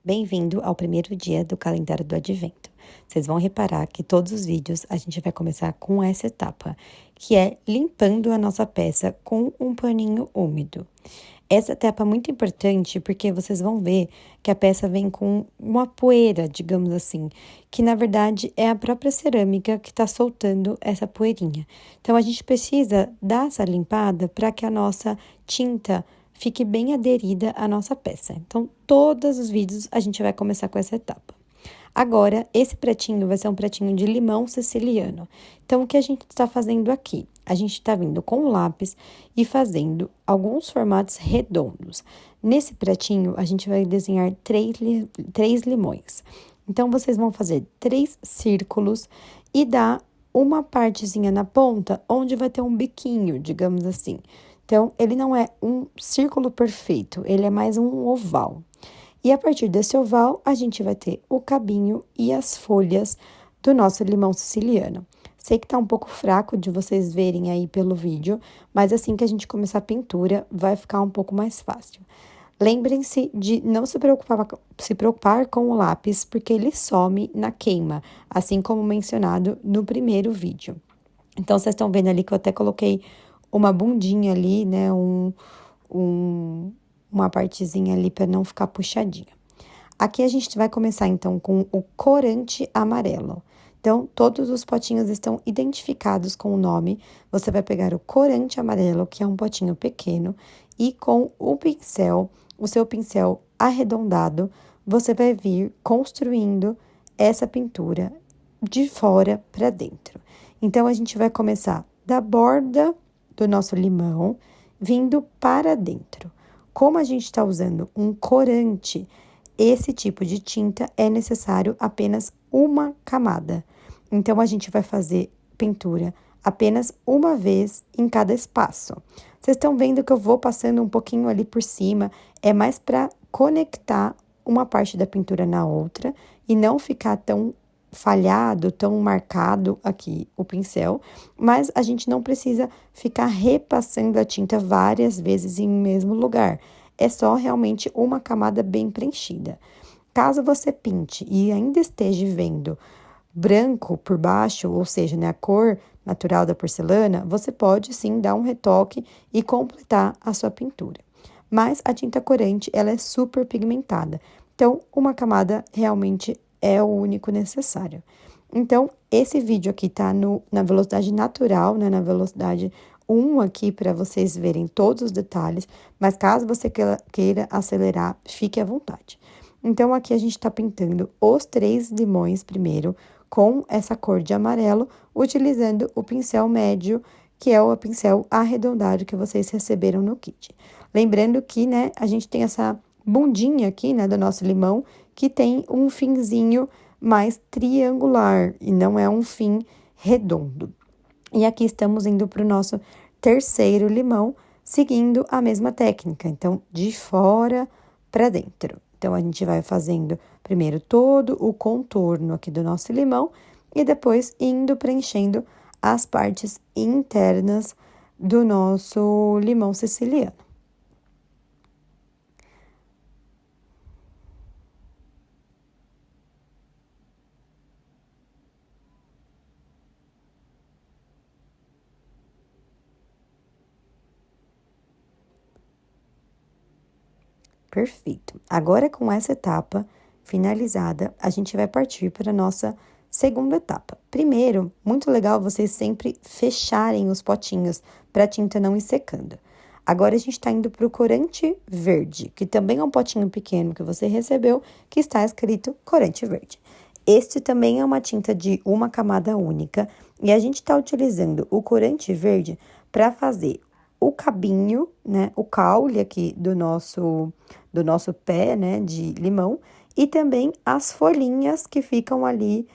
Bem-vindo ao primeiro dia do calendário do Advento. Vocês vão reparar que todos os vídeos a gente vai começar com essa etapa, que é limpando a nossa peça com um paninho úmido. Essa etapa é muito importante porque vocês vão ver que a peça vem com uma poeira, digamos assim, que na verdade é a própria cerâmica que está soltando essa poeirinha. Então a gente precisa dar essa limpada para que a nossa tinta fique bem aderida à nossa peça. Então, todos os vídeos a gente vai começar com essa etapa. Agora, esse pratinho vai ser um pratinho de limão siciliano. Então, o que a gente está fazendo aqui? A gente está vindo com o lápis e fazendo alguns formatos redondos. Nesse pratinho, a gente vai desenhar três limões. Então, vocês vão fazer 3 círculos e dar uma partezinha na ponta onde vai ter um biquinho, digamos assim. Então, ele não é um círculo perfeito, ele é mais um oval. E a partir desse oval, a gente vai ter o cabinho e as folhas do nosso limão siciliano. Sei que tá um pouco fraco de vocês verem aí pelo vídeo, mas assim que a gente começar a pintura, vai ficar um pouco mais fácil. Lembrem-se de não se preocupar com o lápis, porque ele some na queima, assim como mencionado no primeiro vídeo. Então, vocês estão vendo ali que eu até coloquei uma bundinha ali, né, uma partezinha ali para não ficar puxadinha. Aqui a gente vai começar, então, com o corante amarelo. Então, todos os potinhos estão identificados com o nome. Você vai pegar o corante amarelo, que é um potinho pequeno, e com o seu pincel arredondado, você vai vir construindo essa pintura de fora para dentro. Então, a gente vai começar da borda do nosso limão, vindo para dentro. Como a gente está usando um corante, esse tipo de tinta é necessário apenas uma camada. Então, a gente vai fazer pintura apenas uma vez em cada espaço. Vocês estão vendo que eu vou passando um pouquinho ali por cima, é mais para conectar uma parte da pintura na outra e não ficar tão falhado, tão marcado aqui o pincel, mas a gente não precisa ficar repassando a tinta várias vezes em um mesmo lugar. É só realmente uma camada bem preenchida. Caso você pinte e ainda esteja vendo branco por baixo, ou seja, né, a cor natural da porcelana, você pode sim dar um retoque e completar a sua pintura. Mas a tinta corante, ela é super pigmentada, então uma camada realmente é o único necessário. Então, esse vídeo aqui tá na velocidade natural, né, na velocidade 1 aqui para vocês verem todos os detalhes, mas caso você queira acelerar, fique à vontade. Então, aqui a gente tá pintando os 3 limões primeiro, com essa cor de amarelo, utilizando o pincel médio, que é o pincel arredondado que vocês receberam no kit. Lembrando que, né, a gente tem essa bundinha aqui, né, do nosso limão, que tem um finzinho mais triangular e não é um fim redondo. E aqui estamos indo para o nosso terceiro limão, seguindo a mesma técnica, então, de fora para dentro. Então, a gente vai fazendo primeiro todo o contorno aqui do nosso limão e depois indo preenchendo as partes internas do nosso limão siciliano. Perfeito. Agora, com essa etapa finalizada, a gente vai partir para a nossa segunda etapa. Primeiro, muito legal vocês sempre fecharem os potinhos para a tinta não ir secando. Agora, a gente está indo para o corante verde, que também é um potinho pequeno que você recebeu, que está escrito corante verde. Este também é uma tinta de uma camada única, e a gente está utilizando o corante verde para fazer o cabinho, né, o caule aqui do nosso pé, né, de limão, e também as folhinhas que ficam ali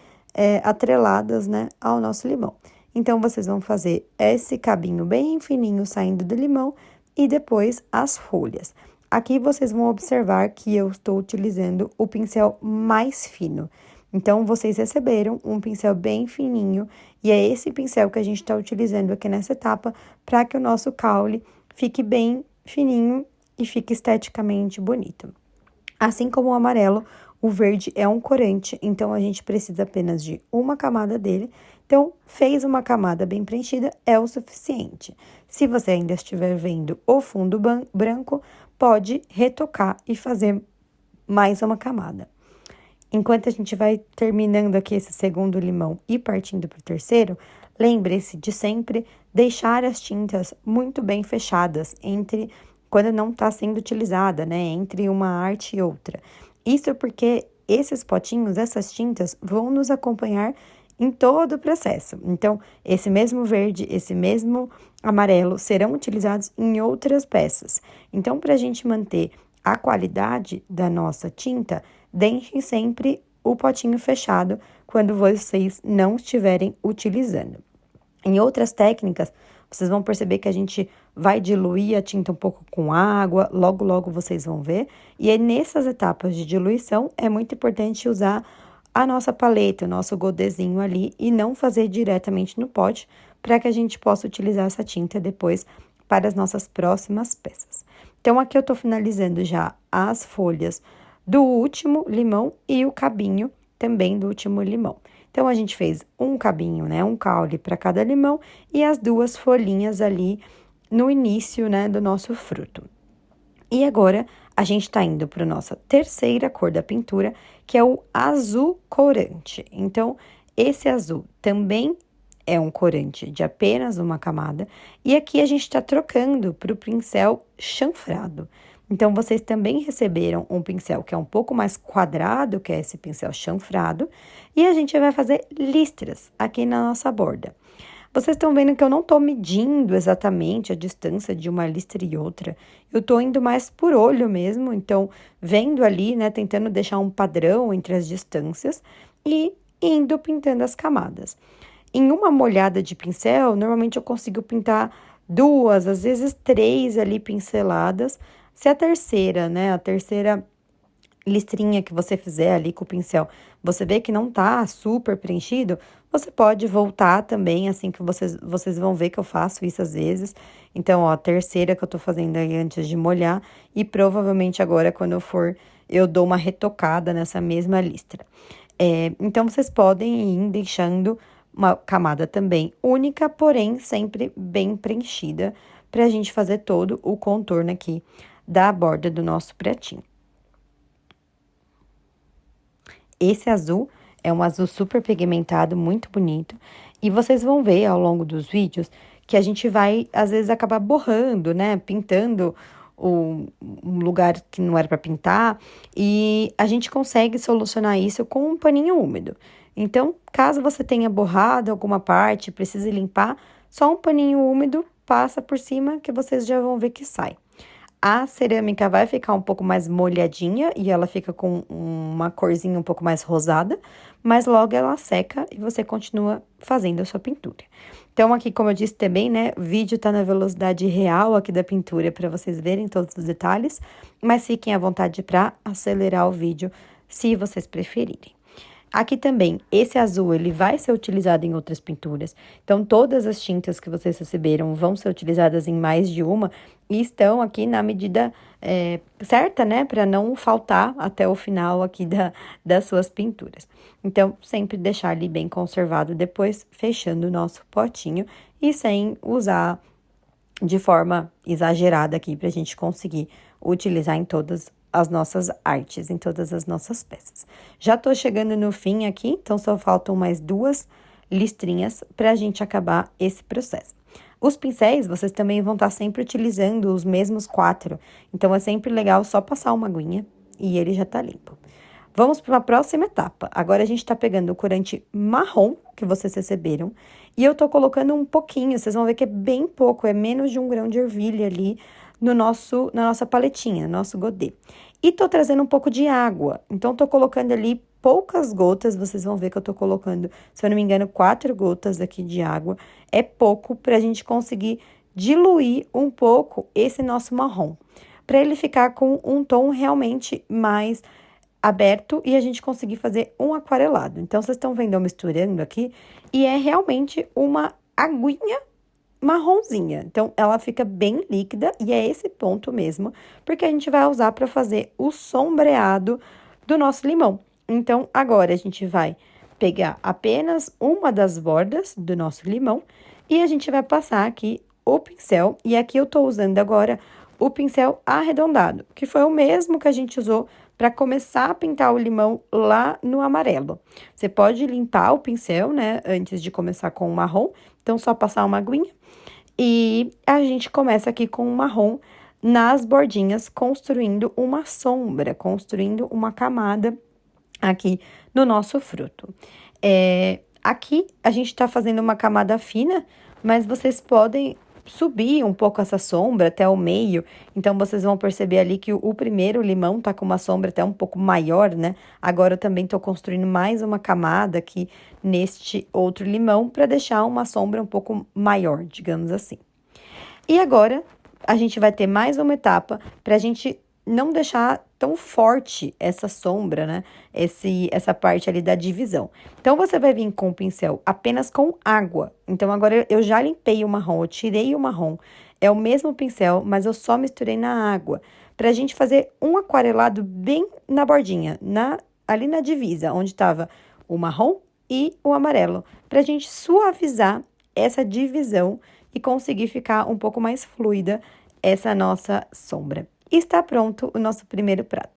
atreladas, né, ao nosso limão. Então, vocês vão fazer esse cabinho bem fininho saindo do limão e depois as folhas. Aqui, vocês vão observar que eu estou utilizando o pincel mais fino. Então, vocês receberam um pincel bem fininho e é esse pincel que a gente está utilizando aqui nessa etapa para que o nosso caule fique bem fininho e fique esteticamente bonito. Assim como o amarelo, o verde é um corante, então a gente precisa apenas de uma camada dele. Então, fez uma camada bem preenchida, é o suficiente. Se você ainda estiver vendo o fundo branco, pode retocar e fazer mais uma camada. Enquanto a gente vai terminando aqui esse segundo limão e partindo para o terceiro, lembre-se de sempre deixar as tintas muito bem fechadas entre quando não está sendo utilizada, né? Entre uma arte e outra. Isso porque esses potinhos, essas tintas, vão nos acompanhar em todo o processo. Então, esse mesmo verde, esse mesmo amarelo serão utilizados em outras peças. Então, para a gente manter a qualidade da nossa tinta, deixem sempre o potinho fechado quando vocês não estiverem utilizando. Em outras técnicas, vocês vão perceber que a gente vai diluir a tinta um pouco com água, logo vocês vão ver. E aí, nessas etapas de diluição, é muito importante usar a nossa paleta, o nosso godezinho ali e não fazer diretamente no pote, para que a gente possa utilizar essa tinta depois para as nossas próximas peças. Então, aqui eu tô finalizando já as folhas do último limão e o cabinho também do último limão. Então, a gente fez um cabinho, né, um caule para cada limão e as duas folhinhas ali no início, né, do nosso fruto. E agora, a gente tá indo para nossa terceira cor da pintura, que é o azul corante. Então, esse azul também é um corante de apenas uma camada, e aqui a gente está trocando para o pincel chanfrado. Então, vocês também receberam um pincel que é um pouco mais quadrado, que é esse pincel chanfrado, e a gente vai fazer listras aqui na nossa borda. Vocês estão vendo que eu não tô medindo exatamente a distância de uma listra e outra. Eu tô indo mais por olho mesmo, então, vendo ali, né, tentando deixar um padrão entre as distâncias e indo pintando as camadas. Em uma molhada de pincel, normalmente eu consigo pintar 2, às vezes 3 ali pinceladas. Se a terceira, né, a terceira listrinha que você fizer ali com o pincel, você vê que não tá super preenchido, você pode voltar também, assim que vocês vão ver que eu faço isso às vezes. Então, ó, a terceira que eu tô fazendo aí antes de molhar, e provavelmente agora, quando eu for, eu dou uma retocada nessa mesma listra. Então, vocês podem ir deixando uma camada também única, porém sempre bem preenchida, pra gente fazer todo o contorno aqui da borda do nosso pratinho. Esse azul é um azul super pigmentado, muito bonito. E vocês vão ver ao longo dos vídeos que a gente vai, às vezes, acabar borrando, né? Pintando um lugar que não era para pintar. E a gente consegue solucionar isso com um paninho úmido. Então, caso você tenha borrado alguma parte, precise limpar, só um paninho úmido passa por cima que vocês já vão ver que sai. A cerâmica vai ficar um pouco mais molhadinha e ela fica com uma corzinha um pouco mais rosada, mas logo ela seca e você continua fazendo a sua pintura. Então, aqui, como eu disse também, né, o vídeo tá na velocidade real aqui da pintura para vocês verem todos os detalhes, mas fiquem à vontade para acelerar o vídeo se vocês preferirem. Aqui também, esse azul, ele vai ser utilizado em outras pinturas. Então, todas as tintas que vocês receberam vão ser utilizadas em mais de uma e estão aqui na medida certa, né? Para não faltar até o final aqui das suas pinturas. Então, sempre deixar ali bem conservado depois, fechando o nosso potinho e sem usar de forma exagerada aqui para a gente conseguir utilizar em todas as nossas artes, em todas as nossas peças. Já tô chegando no fim aqui, então só faltam mais 2 listrinhas para a gente acabar esse processo. Os pincéis, vocês também vão estar sempre utilizando os mesmos 4, então é sempre legal só passar uma aguinha e ele já tá limpo. Vamos para uma próxima etapa. Agora a gente tá pegando o corante marrom que vocês receberam e eu tô colocando um pouquinho, vocês vão ver que é bem pouco, é menos de 1 grão de ervilha ali na nossa paletinha, nosso godê. E tô trazendo um pouco de água, então tô colocando ali poucas gotas, vocês vão ver que eu tô colocando, se eu não me engano, 4 gotas aqui de água. É pouco pra gente conseguir diluir um pouco esse nosso marrom, pra ele ficar com um tom realmente mais aberto e a gente conseguir fazer um aquarelado. Então, vocês estão vendo eu misturando aqui e é realmente uma aguinha marronzinha. Então, ela fica bem líquida e é esse ponto mesmo, porque a gente vai usar para fazer o sombreado do nosso limão. Então, agora a gente vai pegar apenas uma das bordas do nosso limão e a gente vai passar aqui o pincel. E aqui eu tô usando agora o pincel arredondado, que foi o mesmo que a gente usou para começar a pintar o limão lá no amarelo. Você pode limpar o pincel, né, antes de começar com o marrom, então só passar uma aguinha. E a gente começa aqui com o marrom nas bordinhas, construindo uma sombra, construindo uma camada aqui no nosso fruto. Aqui a gente tá fazendo uma camada fina, mas vocês podem subir um pouco essa sombra até o meio. Então, vocês vão perceber ali que o primeiro limão tá com uma sombra até um pouco maior, né? Agora eu também tô construindo mais uma camada aqui neste outro limão para deixar uma sombra um pouco maior, digamos assim. E agora, a gente vai ter mais uma etapa para a gente não deixar tão forte essa sombra, né? Essa parte ali da divisão. Então, você vai vir com o pincel apenas com água. Então, agora eu já limpei o marrom, eu tirei o marrom. É o mesmo pincel, mas eu só misturei na água. Pra gente fazer um aquarelado bem na bordinha, ali na divisa, onde tava o marrom e o amarelo. Pra gente suavizar essa divisão e conseguir ficar um pouco mais fluida essa nossa sombra. Está pronto o nosso primeiro prato.